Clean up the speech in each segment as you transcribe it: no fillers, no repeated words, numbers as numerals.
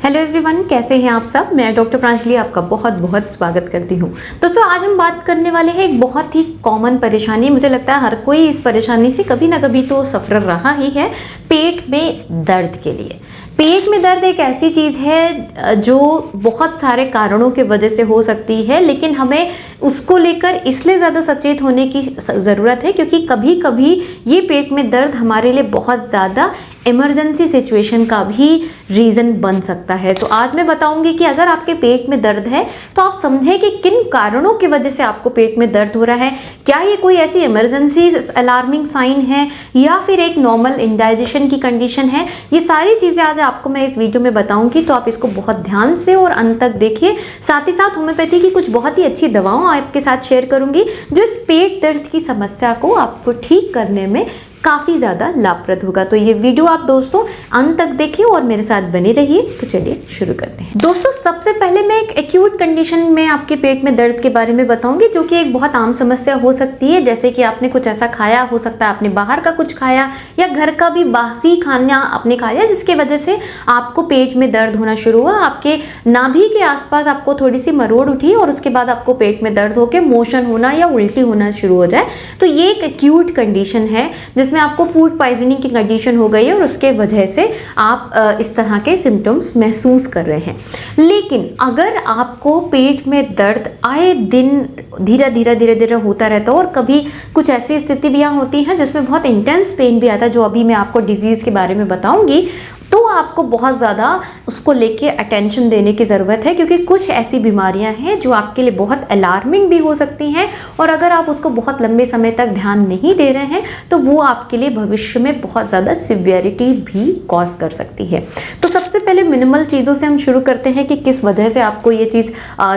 Hello everyone, कैसे हैं आप सब। मैं डॉक्टर प्रांजलि आपका बहुत बहुत स्वागत करती हूं। दोस्तों, आज हम बात करने वाले हैं एक बहुत ही कॉमन परेशानी। मुझे लगता है हर कोई इस परेशानी से कभी ना कभी तो सफ़र रहा ही है, पेट में दर्द के लिए। पेट में दर्द एक ऐसी चीज़ है जो बहुत सारे कारणों के वजह से हो सकती है, लेकिन हमें उसको लेकर इसलिए ज़्यादा सचेत होने की ज़रूरत है क्योंकि कभी कभी ये पेट में दर्द हमारे लिए बहुत ज़्यादा इमरजेंसी सिचुएशन का भी रीज़न बन सकता है। तो आज मैं बताऊंगी कि अगर आपके पेट में दर्द है तो आप समझें कि किन कारणों की वजह से आपको पेट में दर्द हो रहा है। क्या ये कोई ऐसी इमरजेंसी अलार्मिंग साइन है या फिर एक नॉर्मल इंडाइजेशन की कंडीशन है। ये सारी चीज़ें आज आपको मैं इस वीडियो में बताऊंगी, तो आप इसको बहुत ध्यान से और अंत तक देखिए। साथ ही साथ होम्योपैथी की कुछ बहुत ही अच्छी दवाओं आपके साथ शेयर करूंगी जो इस पेट दर्द की समस्या को आपको ठीक करने में काफ़ी ज़्यादा लाभप्रद होगा। तो ये वीडियो आप दोस्तों अंत तक देखिए और मेरे साथ बने रहिए। तो चलिए शुरू करते हैं। दोस्तों, सबसे पहले मैं एक एक्यूट कंडीशन में आपके पेट में दर्द के बारे में बताऊंगी जो कि एक बहुत आम समस्या हो सकती है। जैसे कि आपने कुछ ऐसा खाया, हो सकता है आपने बाहर का कुछ खाया या घर का भी बासी खाना आपने खाया जिसकी वजह से आपको पेट में दर्द होना शुरू हुआ। आपके नाभि के आसपास आपको थोड़ी सी मरोड़ उठी और उसके बाद आपको पेट में दर्द होकर मोशन होना या उल्टी होना शुरू हो जाए, तो ये एक एक्यूट कंडीशन है जिसमें आपको फूड पॉइजनिंग की कंडीशन हो गई है और उसके वजह से आप इस तरह के सिम्टम्स महसूस कर रहे हैं। लेकिन अगर आपको पेट में दर्द आए दिन धीरे धीरे होता रहता है और कभी कुछ ऐसी स्थिति भी यहाँ होती है जिसमें बहुत इंटेंस पेन भी आता है, जो अभी मैं आपको डिजीज़ के बारे में बताऊंगी, तो आपको बहुत ज़्यादा उसको लेके अटेंशन देने की ज़रूरत है क्योंकि कुछ ऐसी बीमारियां हैं जो आपके लिए बहुत अलार्मिंग भी हो सकती हैं और अगर आप उसको बहुत लंबे समय तक ध्यान नहीं दे रहे हैं तो वो आपके लिए भविष्य में बहुत ज़्यादा सिवियरिटी भी कॉज कर सकती है। तो सबसे पहले मिनिमल चीज़ों से हम शुरू करते हैं कि किस वजह से आपको ये चीज़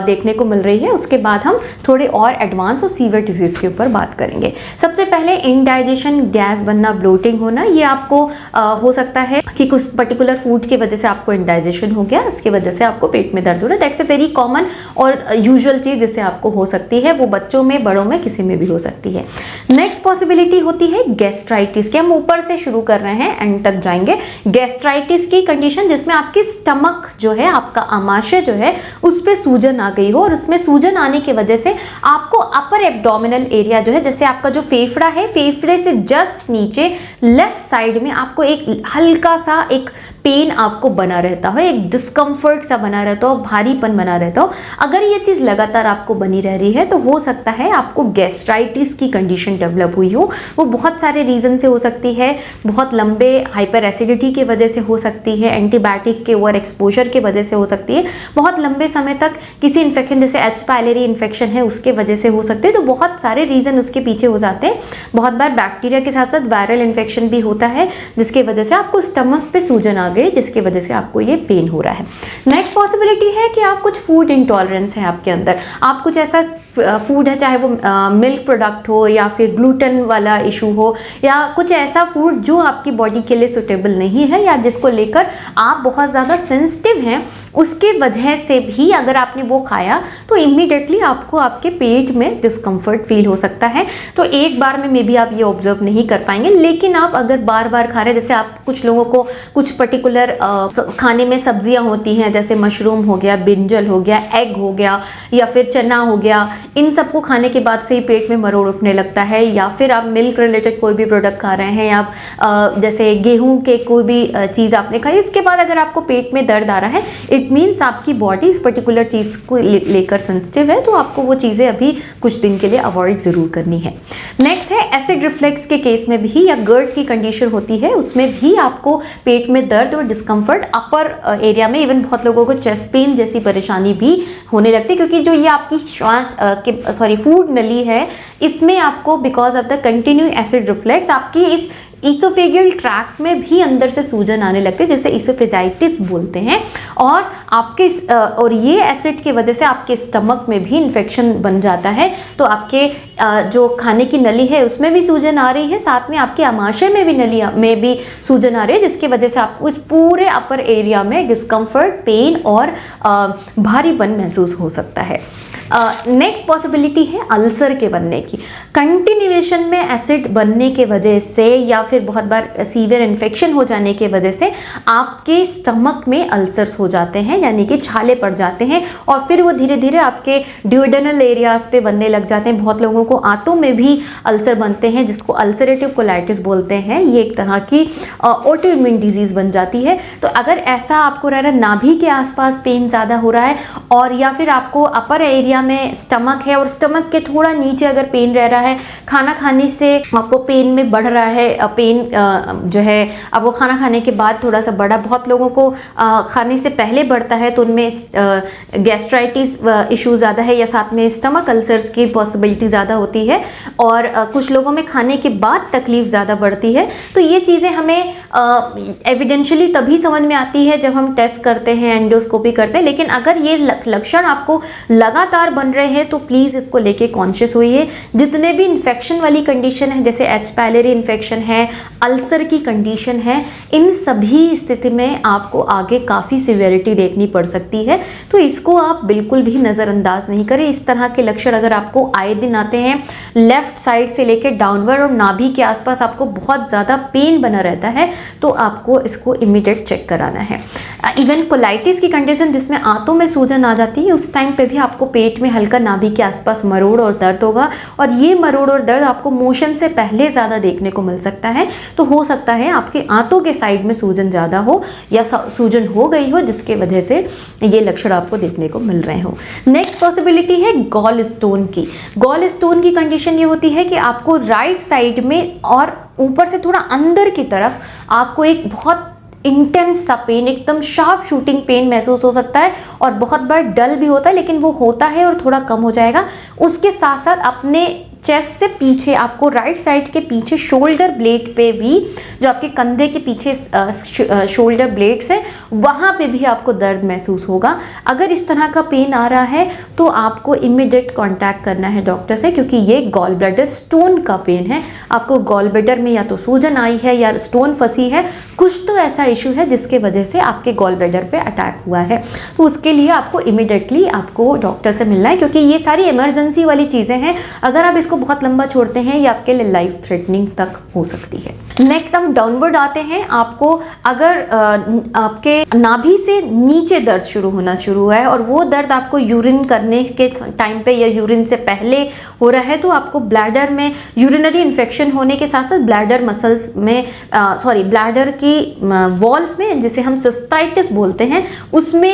देखने को मिल रही है। उसके बाद हम थोड़े और एडवांस और सीवियर डिजीज़ के ऊपर बात करेंगे। सबसे पहले इंडाइजेशन, गैस बनना, ब्लोटिंग होना, ये आपको हो सकता है कि कुछ पर्टिकुलर फूड की वजह से आपको इंडाइजेशन हो गया, इसकी वजह से आपको पेट में दर्द हो रहा है। दैट्स अ वेरी कॉमन और यूजुअल चीज़ जिससे आपको हो सकती है, वो बच्चों में, बड़ों में, किसी में भी हो सकती है। नेक्स्ट पॉसिबिलिटी होती है गैस्ट्राइटिस की। हम ऊपर से शुरू कर रहे हैं, एंड तक जाएंगे। गैस्ट्राइटिस की कंडीशन जिसमें आपकी स्टमक जो है, आपका आमाशय जो है, उस पर सूजन आ गई हो और उसमें सूजन आने की वजह से आपको अपर एब्डोमिनल एरिया जो है, जैसे आपका जो फेफड़ा है, फेफड़े से जस्ट नीचे लेफ्ट साइड में आपको एक हल्का सा एक पेन आपको बना रहता हो, एक डिस्कम्फर्ट सा बना रहता हो, भारीपन बना रहता हो। अगर ये चीज़ लगातार आपको बनी रह रही है तो हो सकता है आपको गैस्ट्राइटिस की कंडीशन डेवलप हुई हो। वो बहुत सारे रीज़न से हो सकती है। बहुत लंबे हाइपर एसिडिटी की वजह से हो सकती है, एंटीबायोटिक के ओवर एक्सपोजर की वजह से हो सकती है, बहुत लंबे समय तक किसी इन्फेक्शन जैसे एच पायलेरी इन्फेक्शन है उसके वजह से हो सकते हैं। तो बहुत सारे रीज़न उसके पीछे हो जाते हैं। बहुत बार बैक्टीरिया के साथ साथ वायरल इन्फेक्शन भी होता है जिसकी वजह से आपको स्टमक पे सूजन आ गई, जिसकी वजह से आपको ये पेन हो रहा है। नेक्स्ट पॉसिबिलिटी है कि आप कुछ फूड इंटॉलरेंस है आपके अंदर। आप कुछ ऐसा फूड है, चाहे वो मिल्क प्रोडक्ट हो या फिर ग्लूटेन वाला इशू हो या कुछ ऐसा फूड जो आपकी बॉडी के लिए सुटेबल नहीं है या जिसको लेकर आप बहुत ज़्यादा सेंसिटिव हैं, उसके वजह से भी अगर आपने वो खाया तो इमीडिएटली आपको आपके पेट में डिस्कम्फर्ट फील हो सकता है। तो एक बार में मे बी आप ये ऑब्जर्व नहीं कर पाएंगे, लेकिन आप अगर बार बार खा रहे हैं, जैसे आप कुछ लोगों को कुछ पर्टिकुलर खाने में सब्जियां होती हैं, जैसे मशरूम हो गया, ब्रिंजल हो गया, एग हो गया या फिर चना हो गया, इन सबको खाने के बाद से ही पेट में मरोड़ उठने लगता है। या फिर आप मिल्क रिलेटेड कोई भी प्रोडक्ट खा रहे हैं या आप जैसे गेहूं के कोई भी चीज़ आपने खाई, इसके बाद अगर आपको पेट में दर्द आ रहा है, इट मीन्स आपकी बॉडी इस पर्टिकुलर चीज़ को लेकर सेंसिटिव है, तो आपको वो चीज़ें अभी कुछ दिन के लिए अवॉइड ज़रूर करनी है। नेक्स्ट है एसिड रिफ्लेक्स के केस में भी, या गर्ट की कंडीशन होती है, उसमें भी आपको पेट में दर्द और डिस्कम्फर्ट अपर एरिया में, इवन बहुत लोगों को चेस्ट पेन जैसी परेशानी भी होने लगती है क्योंकि जो ये आपकी श्वास फूड नली है, इसमें आपको because of the continue acid reflex आपकी इस इसोफेगियल ट्रैक्ट में भी अंदर से सूजन आने लगती है, जिसे इसोफेजाइटिस बोलते हैं। और आपके और ये एसिड की वजह से आपके स्टमक में भी इन्फेक्शन बन जाता है, तो आपके जो खाने की नली है उसमें भी सूजन आ रही है, साथ में आपके आमाशय में भी नली में भी सूजन आ रही है, जिसकी वजह से आपको इस पूरे अपर एरिया में डिस्कम्फर्ट, पेन और भारीपन महसूस हो सकता है। नेक्स्ट पॉसिबिलिटी है अल्सर के बनने की। कंटिन्यूएशन में एसिड बनने के वजह से या फिर बहुत बार सीवियर इन्फेक्शन हो जाने की वजह से आपके स्टमक में अल्सर्स हो जाते हैं, यानी कि छाले पड़ जाते हैं और फिर वो धीरे धीरे आपके ड्यूडेनल एरियाज पे बनने लग जाते हैं। बहुत लोगों को आंतों में भी अल्सर बनते हैं, जिसको अल्सरेटिव कोलाइटिस बोलते हैं। ये एक तरह की ऑटो इम्यून डिजीज बन जाती है। तो अगर ऐसा आपको रह रहा है, नाभि के आसपास पेन ज़्यादा हो रहा है और या फिर आपको अपर एरिया में स्टमक है और स्टमक के थोड़ा नीचे अगर पेन रह रहा है, खाना खाने से आपको पेन में बढ़ रहा है, पेन जो है आपको खाना खाने के बाद थोड़ा सा बढ़ा, बहुत लोगों को खाने से पहले बढ़ता है तो उनमें गैस्ट्राइटिस इशू ज़्यादा है या साथ में स्टमक अल्सर्स की पॉसिबिलिटी ज़्यादा होती है और कुछ लोगों में खाने के बाद तकलीफ ज़्यादा बढ़ती है। तो ये चीज़ें हमें एविडेंशियली तभी समझ में आती है जब हम टेस्ट करते हैं, एंडोस्कोपी करते हैं। लेकिन अगर ये लक्षण आपको लगातार बन रहे हैं तो प्लीज़ इसको लेके कॉन्शियस होइए। जितने भी इन्फेक्शन वाली कंडीशन है, जैसे एच पायलरी इन्फेक्शन है, अल्सर की कंडीशन है, इन सभी स्थिति में आपको आगे काफ़ी सिवियरिटी देखनी पड़ सकती है। तो इसको आप बिल्कुल भी नज़रअंदाज नहीं करें। इस तरह के लक्षण अगर आपको आए दिन आते हैं, लेफ्ट साइड से लेकर डाउनवर्ड और नाभि के आसपास आपको बहुत ज़्यादा पेन बना रहता है, तो आपको इसको इमीडिएट चेक कराना है। इवन कोलाइटिस की कंडीशन जिसमें आंतों में सूजन आ जाती है, उस टाइम पे भी आपको पेट में हल्का नाभि के आसपास मरोड़ और दर्द होगा और ये मरोड़ और दर्द आपको मोशन से पहले ज़्यादा देखने को मिल सकता है। तो हो सकता है आपके आंतों के साइड में सूजन ज़्यादा हो या सूजन हो गई हो, जिसके वजह से ये लक्षण आपको देखने को मिल रहे हो। नेक्स्ट पॉसिबिलिटी है गॉल स्टोन की। गॉल स्टोन की कंडीशन ये होती है कि आपको राइट साइड में और ऊपर से थोड़ा अंदर की तरफ आपको एक बहुत इंटेंस सा पेन, एकदम शार्प शूटिंग पेन महसूस हो सकता है और बहुत बार डल भी होता है, लेकिन वो होता है और थोड़ा कम हो जाएगा। उसके साथ साथ अपने चेस्ट से पीछे आपको राइट साइड के पीछे शोल्डर ब्लेड पे भी, जो आपके कंधे के पीछे शोल्डर ब्लेड्स हैं, वहाँ पे भी आपको दर्द महसूस होगा। अगर इस तरह का पेन आ रहा है तो आपको इमीडिएट कांटेक्ट करना है डॉक्टर से, क्योंकि ये गॉल ब्लैडर स्टोन का पेन है। आपको गॉल ब्लैडर में या तो सूजन आई है या स्टोन फंसी है, कुछ तो ऐसा इशू है जिसके वजह से आपके गॉल ब्लैडर पे अटैक हुआ है। तो उसके लिए आपको इमीडिएटली आपको डॉक्टर से मिलना है, क्योंकि ये सारी इमरजेंसी वाली चीज़ें हैं। अगर आप इसको बहुत लंबा छोड़ते हैं, ये आपके लिए लाइफ थ्रेटनिंग तक हो सकती है। नेक्स्ट हम डाउनवर्ड आते हैं। आपको अगर आपके नाभि से नीचे दर्द होना शुरू हुआ है और वो दर्द आपको यूरिन करने के टाइम पे या यूरिन से पहले हो रहा है, तो आपको ब्लैडर में यूरिनरी इन्फेक्शन होने के साथ साथ ब्लैडर मसल्स में ब्लैडर की वॉल्स में, जिसे हम सिस्टाइटिस बोलते हैं, उसमें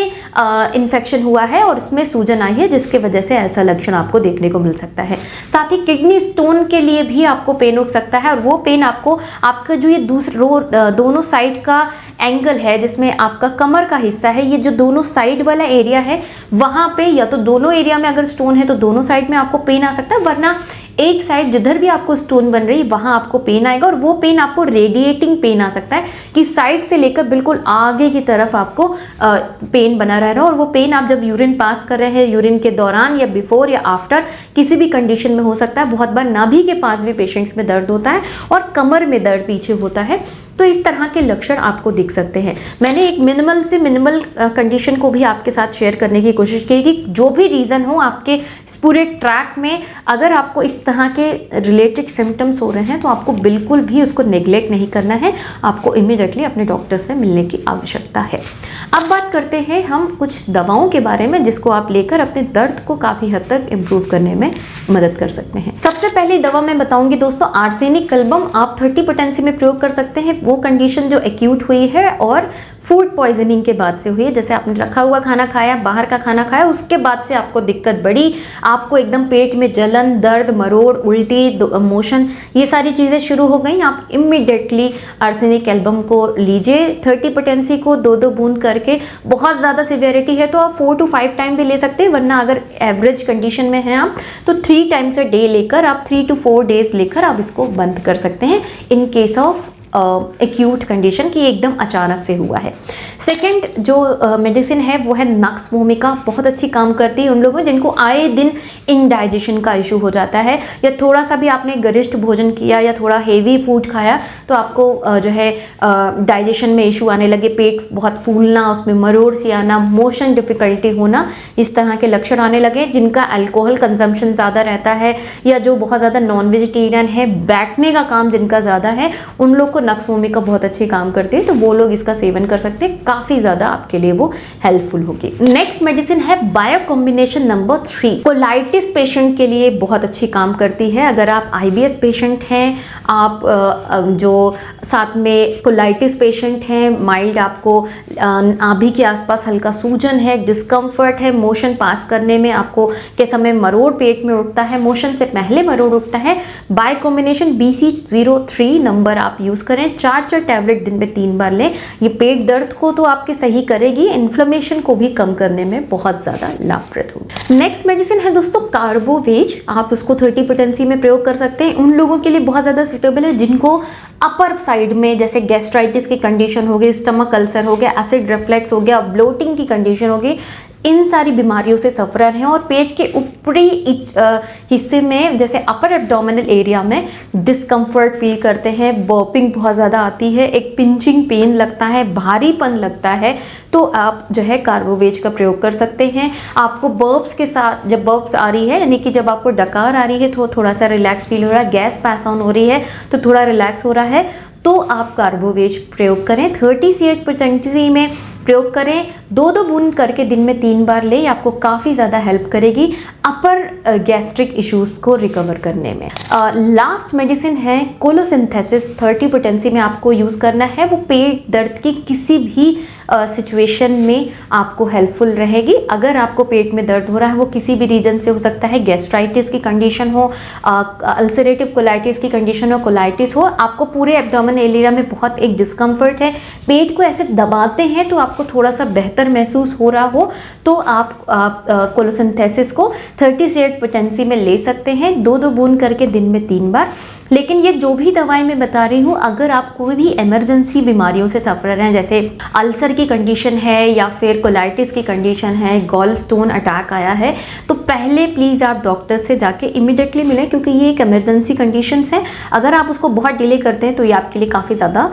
इन्फेक्शन हुआ है और उसमें सूजन आई है, जिसके वजह से ऐसा लक्षण आपको देखने को मिल सकता है। साथ ही किडनी स्टोन के लिए भी आपको पेन उठ सकता है और वो पेन आपका जो ये दोनों साइड का एंगल है, जिसमें आपका कमर का हिस्सा है, ये जो दोनों साइड वाला एरिया है, वहाँ पे या तो दोनों एरिया में अगर स्टोन है तो दोनों साइड में आपको पेन आ सकता है, वरना एक साइड जिधर भी आपको स्टोन बन रही है वहाँ आपको पेन आएगा। और वो पेन आपको रेडिएटिंग पेन आ सकता है कि साइड से लेकर बिल्कुल आगे की तरफ आपको पेन बना रह रहा है। और वो पेन आप जब यूरिन पास कर रहे हैं, यूरिन के दौरान या बिफोर या आफ्टर, किसी भी कंडीशन में हो सकता है। बहुत बार नाभि के पास भी पेशेंट्स में दर्द होता है और कमर में दर्द पीछे होता है। तो इस तरह के लक्षण आपको दिख सकते हैं। मैंने एक मिनिमल से मिनिमल कंडीशन को भी आपके साथ शेयर करने की कोशिश की कि जो भी रीज़न हो आपके इस पूरे ट्रैक में, अगर आपको इस तरह के रिलेटेड सिम्टम्स हो रहे हैं तो आपको बिल्कुल भी उसको नेग्लेक्ट नहीं करना है। आपको इमीडिएटली अपने डॉक्टर से मिलने की आवश्यकता है। अब बात करते हैं हम कुछ दवाओं के बारे में, जिसको आप लेकर अपने दर्द को काफ़ी हद तक इम्प्रूव करने में मदद कर सकते हैं। सबसे पहली दवा मैं बताऊंगी दोस्तों, आर्सेनिक एल्बम आप 30 पोटेंसी में प्रयोग कर सकते हैं। वो कंडीशन जो एक्यूट हुई है और फूड पॉइजनिंग के बाद से हुई है, जैसे आपने रखा हुआ खाना खाया, बाहर का खाना खाया, उसके बाद से आपको दिक्कत बढ़ी, आपको एकदम पेट में जलन, दर्द, मरोड़, उल्टी, मोशन, ये सारी चीज़ें शुरू हो गई। आप इमीडिएटली आर्सेनिक एल्बम को लीजिए। 30 पोटेंसी को 2-2 बूंद करके, बहुत ज़्यादा सिवियरिटी है तो आप 4 to 5 टाइम भी ले सकते हैं, वरना अगर एवरेज कंडीशन में हैं आप तो 3 टाइम्स अ डे लेकर, आप 3 to 4 डेज लेकर आप इसको बंद कर सकते हैं in case of acute condition की एकदम अचानक से हुआ है। सेकंड जो मेडिसिन है वो है नक्स भूमिका, बहुत अच्छी काम करती है उन लोगों जिनको आए दिन इंडाइजेशन का इशू हो जाता है, या थोड़ा सा भी आपने गरिष्ठ भोजन किया या थोड़ा हेवी फूड खाया तो आपको जो है डाइजेशन में इशू आने लगे, पेट बहुत फूलना, उसमें मरोड़ सी आना, मोशन डिफिकल्टी होना, इस तरह के लक्षण आने लगे। जिनका अल्कोहल कंजम्पशन ज़्यादा रहता है या जो बहुत ज़्यादा नॉन वेजिटेरियन है, बैठने का काम जिनका ज़्यादा है, उन लोग को नक्स भूमिका बहुत अच्छी काम करती है, तो वो लोग इसका सेवन कर सकते हैं, काफ़ी ज़्यादा आपके लिए वो हेल्पफुल होगी। नेक्स्ट मेडिसिन है bio combination number 3। Colitis patient के लिए बहुत अच्छी काम करती है। अगर आप IBS पेशेंट हैं, आप जो साथ में कोलाइटिस पेशेंट हैं, माइल्ड आपको नाभि के आसपास हल्का सूजन है, डिस्कम्फर्ट है, मोशन पास करने में आपको के समय मरोड़ पेट में उठता है, मोशन से पहले मरोड़ उठता है, बाय कॉम्बिनेशन BC03 नंबर आप यूज़ करें। 4 टैबलेट दिन में 3 बार लें। ये पेट दर्द को तो आपके सही करेगी, इन्फ्लेमेशन को भी कम करने में बहुत ज़्यादा लाभप्रद होगी। नेक्स्ट मेडिसिन है दोस्तों कार्बोवेज। आप उसको 30 पोटेंसी में प्रयोग कर सकते हैं। उन लोगों के लिए बहुत ज़्यादा सूटेबल है जिनको अपर साइड में जैसे गैस्ट्राइटिस की कंडीशन हो गई, स्टमक अल्सर हो गया, एसिड रिफ्लक्स हो गया, ब्लोटिंग की कंडीशन हो गई, इन सारी बीमारियों से सफरर हैं और पेट के ऊपरी हिस्से में जैसे अपर एब्डोमिनल एरिया में डिस्कम्फर्ट फील करते हैं, बर्पिंग बहुत ज़्यादा आती है, एक पिंचिंग पेन लगता है, भारीपन लगता है, तो आप जो है कार्बोवेज का प्रयोग कर सकते हैं। आपको बर्प्स के साथ, जब बर्प्स आ रही है यानी कि जब आपको डकार आ रही है तो थोड़ा सा रिलैक्स फील हो रहा है, गैस पास ऑन हो रही है तो थोड़ा रिलैक्स हो रहा है, तो आप कार्बोवेज प्रयोग करें। 30 CH में प्रयोग करें। 2-2 बूंद करके दिन में 3 बार लें, आपको काफ़ी ज़्यादा हेल्प करेगी अपर गैस्ट्रिक इश्यूज़ को रिकवर करने में। लास्ट मेडिसिन है कोलोसिंथेसिस। 30 पोटेंसी में आपको यूज़ करना है। वो पेट दर्द की किसी भी सिचुएशन में आपको हेल्पफुल रहेगी। अगर आपको पेट में दर्द हो रहा है, वो किसी भी रीजन से हो सकता है, गैस्ट्राइटिस की कंडीशन हो, अल्सरेटिव कोलाइटिस की कंडीशन हो, कोलाइटिस हो, आपको पूरे एब्डोमेन एरिया में बहुत एक डिस्कम्फर्ट है, पेट को ऐसे दबाते हैं तो आपको थोड़ा सा बेहतर महसूस हो रहा हो, तो आप कोलोसिंथेसिस को 30 CH पोटेंसी में ले सकते हैं। 2-2 बूंद करके दिन में 3 बार। लेकिन ये जो भी दवाई मैं बता रही हूँ, अगर आप कोई भी इमरजेंसी बीमारियों से सफ़र हैं, जैसे अल्सर की कंडीशन है या फिर कोलाइटिस की कंडीशन है, गॉल स्टोन अटैक आया है, तो पहले प्लीज़ आप डॉक्टर से जाके इमिडिएटली मिलें, क्योंकि ये एक इमरजेंसी कंडीशंस है। अगर आप उसको बहुत डिले करते हैं तो ये आपके लिए काफ़ी ज़्यादा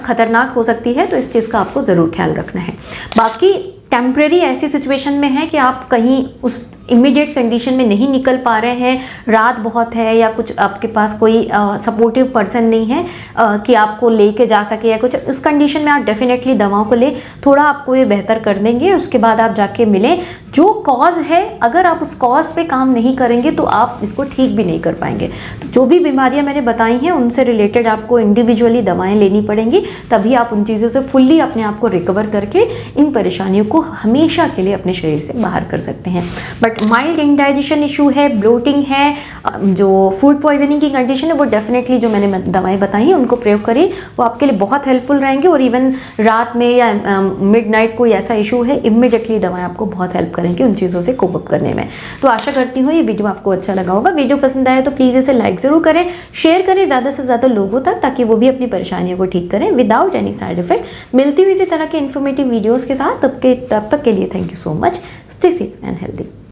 खतरनाक हो सकती है, तो इस चीज़ का आपको ज़रूर ख्याल रखना है। बाकी टेम्प्रेरी ऐसी सिचुएशन में है कि आप कहीं उस इमीडिएट कंडीशन में नहीं निकल पा रहे हैं, रात बहुत है या कुछ आपके पास कोई सपोर्टिव पर्सन नहीं है कि आपको लेके जा सके या कुछ, इस कंडीशन में आप डेफिनेटली दवाओं को ले, थोड़ा आपको ये बेहतर कर देंगे। उसके बाद आप जाके मिलें। जो कॉज है, अगर आप उस कॉज पे काम नहीं करेंगे तो आप इसको ठीक भी नहीं कर पाएंगे। तो जो भी बीमारियां मैंने बताई हैं उनसे रिलेटेड आपको इंडिविजुअली दवाएं लेनी पड़ेंगी, तभी आप उन चीज़ों से फुल्ली अपने आप को रिकवर करके इन परेशानियों को हमेशा के लिए अपने शरीर से बाहर कर सकते हैं। बट माइल्ड इंडाइजेशन इशू है, ब्लोटिंग है, जो फूड पॉइजनिंग की कंडीशन है, वो डेफिनेटली जो मैंने दवाएं बताई हैं उनको प्रयोग करें, वो आपके लिए बहुत हेल्पफुल रहेंगे। और इवन रात में या मिडनाइट कोई ऐसा इशू है, इमीडिएटली दवाएं आपको बहुत हेल्प करेंगी उन चीज़ों से कोप अप करने में। तो आशा करती हूँ ये वीडियो आपको अच्छा लगा होगा। वीडियो पसंद आया तो प्लीज़ इसे लाइक ज़रूर करें, शेयर करें ज़्यादा से ज़्यादा लोगों तक, ताकि वो भी अपनी परेशानियों को ठीक करें विदाउट एनी साइड इफेक्ट। मिलती हुई इसी तरह के इन्फॉर्मेटिव वीडियोज़ के साथ, तब तक के लिए thank you so much. Stay safe and healthy.